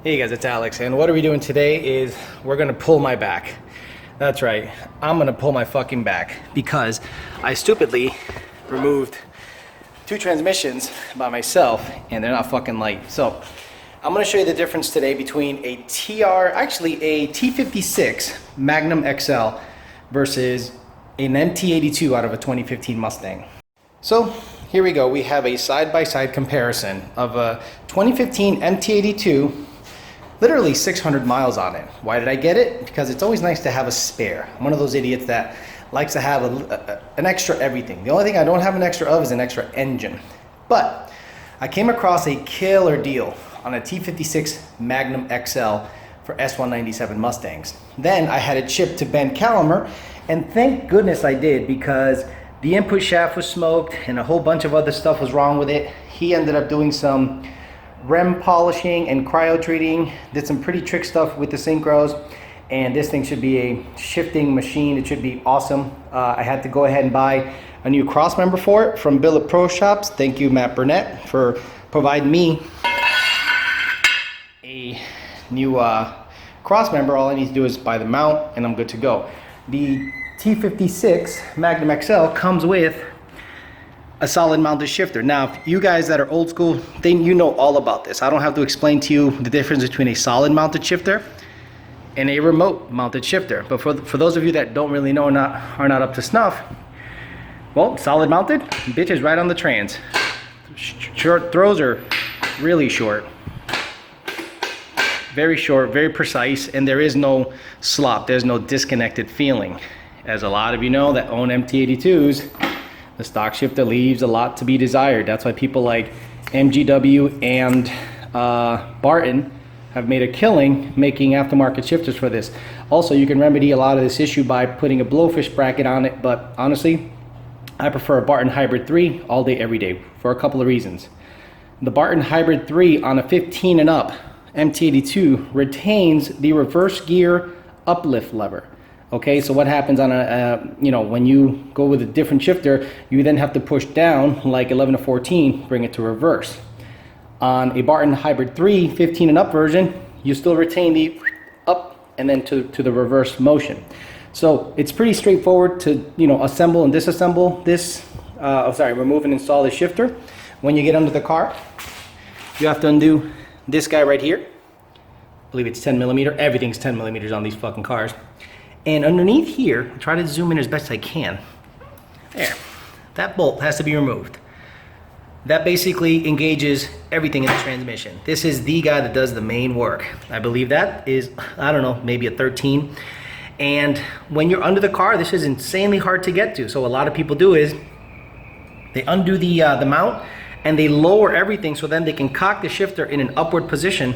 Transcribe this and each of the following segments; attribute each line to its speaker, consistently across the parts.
Speaker 1: Hey guys, it's Alex, and what are we doing today is we're gonna pull my back. That's right, I'm gonna pull my fucking back because I stupidly removed two transmissions by myself and they're not fucking light. So I'm gonna show you the difference today between a T56 Magnum XL versus an MT82 out of a 2015 Mustang. So here we go, we have a side-by-side comparison of a 2015 MT82, literally 600 miles on it. Why did I get it? Because it's always nice to have a spare. I'm one of those idiots that likes to have an extra everything. The only thing I don't have an extra of is an extra engine. But I came across a killer deal on a T56 Magnum XL for S197 Mustangs. Then I had it shipped to Ben Calamer, and thank goodness I did, because the input shaft was smoked and a whole bunch of other stuff was wrong with it. He ended up doing some rem polishing and cryo treating, did some pretty trick stuff with the synchros, and this thing should be a shifting machine. It should be awesome. I had to go ahead and buy a new cross member for it from Billet Pro Shops. Thank you, Matt Burnett, for providing me a new cross member. All I need to do is buy the mount and I'm good to go. The T56 Magnum XL comes with a solid mounted shifter. Now, if you guys that are old school, then you know all about this. I don't have to explain to you the difference between a solid mounted shifter and a remote mounted shifter. But for those of you that don't really know, are not up to snuff, well, solid mounted, bitch is right on the trans. Short throws are really short. Very short, very precise, and there is no slop. There's no disconnected feeling. As a lot of you know that own MT82s, the stock shifter leaves a lot to be desired. That's why people like MGW and Barton have made a killing making aftermarket shifters for this. Also, you can remedy a lot of this issue by putting a blowfish bracket on it, but honestly, I prefer a Barton Hybrid 3 all day, every day, for a couple of reasons. The Barton Hybrid 3 on a 15 and up MT82 retains the reverse gear uplift lever. Okay, so what happens on when you go with a different shifter, you then have to push down like 11 to 14, bring it to reverse. On a Barton Hybrid 3, 15 and up version, you still retain the up and then to the reverse motion. So it's pretty straightforward to, assemble and disassemble this, remove and install the shifter. When you get under the car, you have to undo this guy right here. I believe it's 10 millimeter. Everything's 10 millimeters on these fucking cars. And underneath here, try to zoom in as best I can. There, that bolt has to be removed. That basically engages everything in the transmission. This is the guy that does the main work. I believe that is, I don't know, maybe a 13. And when you're under the car, this is insanely hard to get to. So a lot of people do is they undo the mount and they lower everything so then they can cock the shifter in an upward position,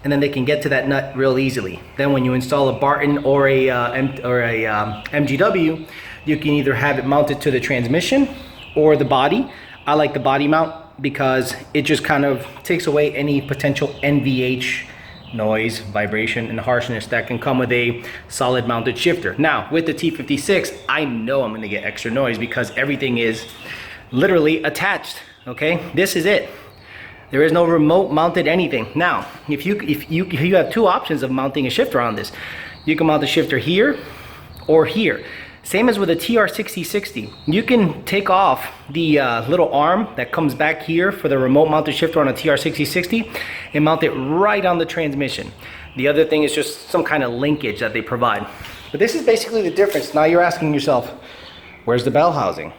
Speaker 1: and then they can get to that nut real easily. Then when you install a Barton or a MGW, you can either have it mounted to the transmission or the body. I like the body mount because it just kind of takes away any potential NVH, noise, vibration, and harshness that can come with a solid mounted shifter. Now, with the T56, I know I'm gonna get extra noise because everything is literally attached, okay? This is it. There is no remote mounted anything. Now, if you have two options of mounting a shifter on this. You can mount the shifter here or here. Same as with a TR6060. You can take off the little arm that comes back here for the remote mounted shifter on a TR6060 and mount it right on the transmission. The other thing is just some kind of linkage that they provide. But this is basically the difference. Now you're asking yourself, where's the bell housing?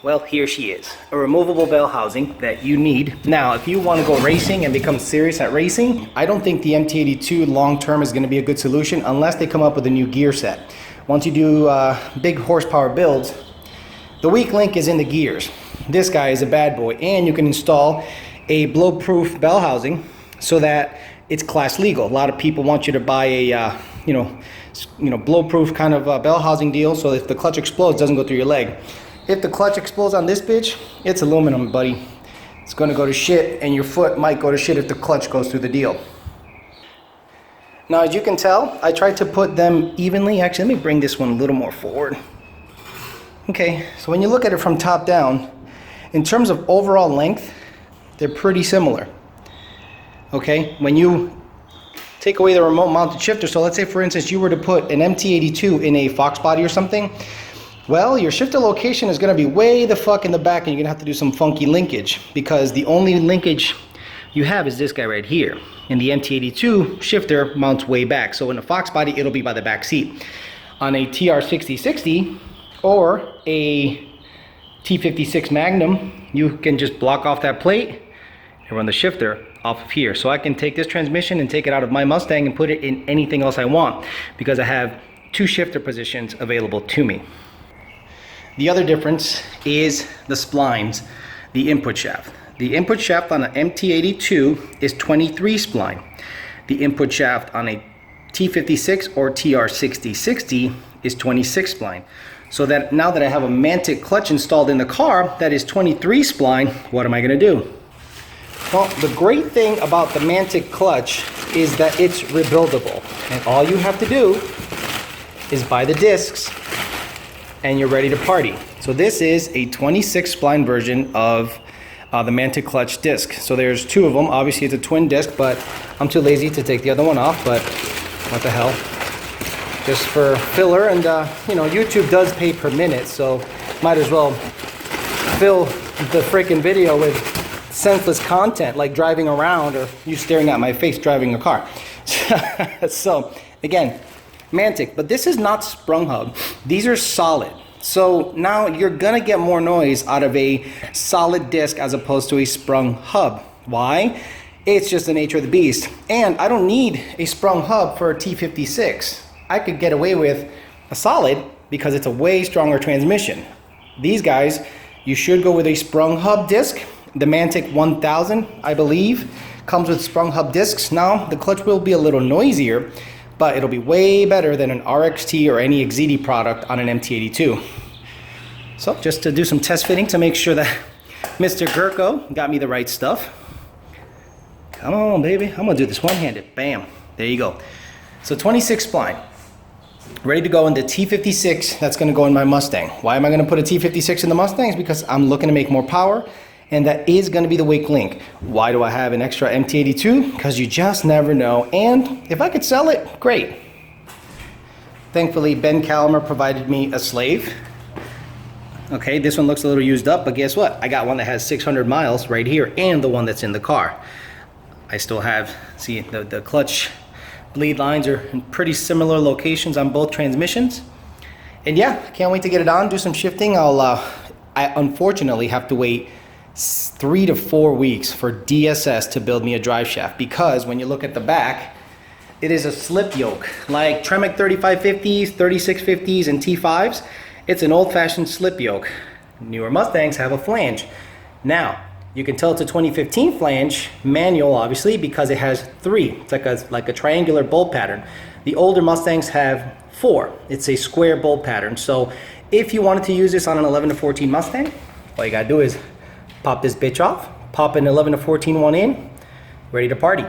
Speaker 1: Well, here she is, a removable bell housing that you need. Now, if you want to go racing and become serious at racing, I don't think the MT82 long-term is going to be a good solution unless they come up with a new gear set. Once you do big horsepower builds, the weak link is in the gears. This guy is a bad boy, and you can install a blow-proof bell housing so that it's class legal. A lot of people want you to buy a blow-proof kind of bell housing deal, so if the clutch explodes, it doesn't go through your leg. If the clutch explodes on this bitch, it's aluminum, buddy. It's gonna go to shit, and your foot might go to shit if the clutch goes through the deal. Now, as you can tell, I tried to put them evenly. Actually, let me bring this one a little more forward. Okay, so when you look at it from top down, in terms of overall length, they're pretty similar. Okay, when you take away the remote mounted shifter. So let's say, for instance, you were to put an MT82 in a Fox body or something. Well, your shifter location is going to be way the fuck in the back, and you're going to have to do some funky linkage, because the only linkage you have is this guy right here. And the MT82 shifter mounts way back. So in a Fox body, it'll be by the back seat. On a TR6060 or a T56 Magnum, you can just block off that plate and run the shifter off of here. So I can take this transmission and take it out of my Mustang and put it in anything else I want, because I have 2 shifter positions available to me. The other difference is the splines, the input shaft. The input shaft on an MT82 is 23 spline. The input shaft on a T56 or TR6060 is 26 spline. So that now that I have a Mantic clutch installed in the car that is 23 spline, what am I going to do? Well, the great thing about the Mantic clutch is that it's rebuildable. And all you have to do is buy the discs and you're ready to party. So this is a 26 spline version of the Mantic clutch disc. So there's 2 of them. Obviously it's a twin disc, but I'm too lazy to take the other one off, but what the hell. Just for filler, and you know, YouTube does pay per minute, so might as well fill the freaking video with senseless content like driving around or you staring at my face driving a car. So again, Mantic, but this is not sprung hub. These are solid. So now you're gonna get more noise out of a solid disc as opposed to a sprung hub. Why? It's just the nature of the beast. And I don't need a sprung hub for a T56. I could get away with a solid because it's a way stronger transmission. These guys, you should go with a sprung hub disc. The Mantic 1000, I believe, comes with sprung hub discs. Now, the clutch will be a little noisier, but it'll be way better than an RXT or any XZD product on an MT82. So just to do some test fitting to make sure that Mr. Gurko got me the right stuff. Come on, baby. I'm gonna do this one-handed. Bam. There you go. So 26 spline. Ready to go in the T56 that's gonna go in my Mustang. Why am I gonna put a T56 in the Mustang? It's because I'm looking to make more power, and that is gonna be the weak link. Why do I have an extra MT82? Because you just never know, and if I could sell it, great. Thankfully, Ben Calamer provided me a slave. Okay, this one looks a little used up, but guess what? I got one that has 600 miles right here, and the one that's in the car. I still have, see, the clutch bleed lines are in pretty similar locations on both transmissions. And yeah, can't wait to get it on, do some shifting. I unfortunately have to wait 3 to 4 weeks for DSS to build me a drive shaft, because when you look at the back, it is a slip yoke. Like Tremec 3550s, 3650s, and T5s, it's an old-fashioned slip yoke. Newer Mustangs have a flange. Now, you can tell it's a 2015 flange, manual obviously, because it has 3. It's like a triangular bolt pattern. The older Mustangs have 4. It's a square bolt pattern. So if you wanted to use this on an 11 to 14 Mustang, all you gotta do is pop this bitch off, pop an 11 to 14 one in, ready to party.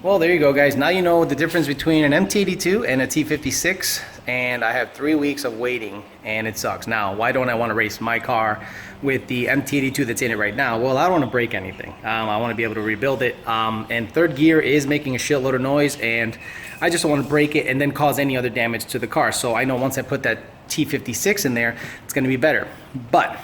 Speaker 1: Well, there you go, guys. Now you know the difference between an MT82 and a T56, and I have 3 weeks of waiting, and it sucks. Now, why don't I want to race my car with the MT82 that's in it right now? Well, I don't want to break anything. I want to be able to rebuild it, and third gear is making a shitload of noise, and I just don't want to break it and then cause any other damage to the car. So I know once I put that T56 in there, it's going to be better. But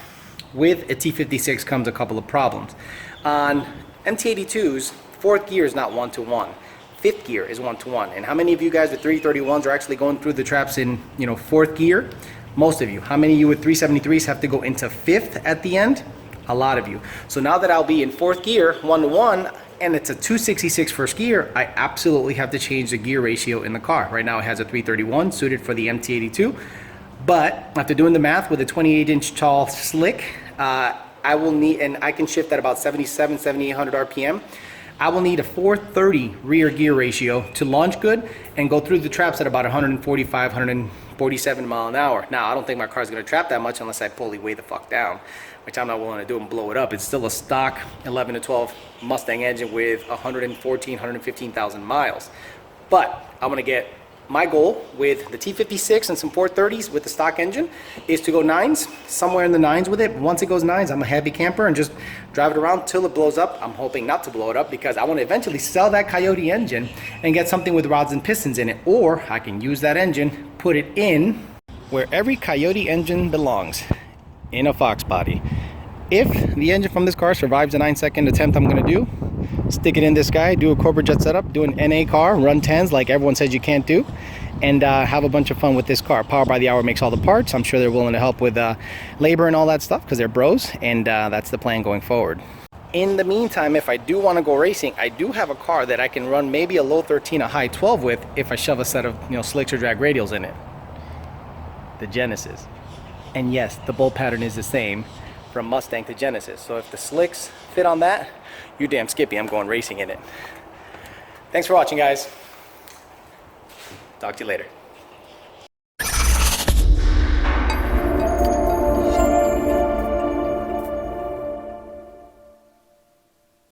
Speaker 1: with a T56 comes a couple of problems. On MT82s, fourth gear is not 1-to-1. Fifth gear is 1-to-1. And how many of you guys with 331s are actually going through the traps in, fourth gear? Most of you. How many of you with 373s have to go into fifth at the end? A lot of you. So now that I'll be in fourth gear, 1-to-1, and it's a 266 first gear, I absolutely have to change the gear ratio in the car. Right now it has a 331 suited for the MT82, but after doing the math with a 28-inch tall slick, I will need, and I can shift at about 7,800 RPM. I will need a 430 rear gear ratio to launch good and go through the traps at about 145, 147 mile an hour. Now, I don't think my car's gonna trap that much unless I pull it way the fuck down, which I'm not willing to do and blow it up. It's still a stock 11 to 12 Mustang engine with 114, 115,000 miles. But I wanna get My goal with the T56 and some 430s with the stock engine is to go 9s, somewhere in the 9s with it. Once it goes 9s, I'm a heavy camper and just drive it around till it blows up. I'm hoping not to blow it up because I want to eventually sell that Coyote engine and get something with rods and pistons in it. Or I can use that engine, put it in where every Coyote engine belongs, in a Fox body. If the engine from this car survives the 9-second attempt I'm going to do, stick it in this guy, do a corporate jet setup, do an NA car, run 10s like everyone says you can't do, and have a bunch of fun with this car. Power by the Hour makes all the parts. I'm sure they're willing to help with labor and all that stuff because they're bros, and that's the plan going forward. In the meantime, if I do want to go racing, I do have a car that I can run maybe a low 13, a high 12 with if I shove a set of slicks or drag radials in it. The Genesis. And yes, the bolt pattern is the same from Mustang to Genesis. So if the slicks fit on that, you damn skippy, I'm going racing in it. Thanks for watching, guys. Talk to you later.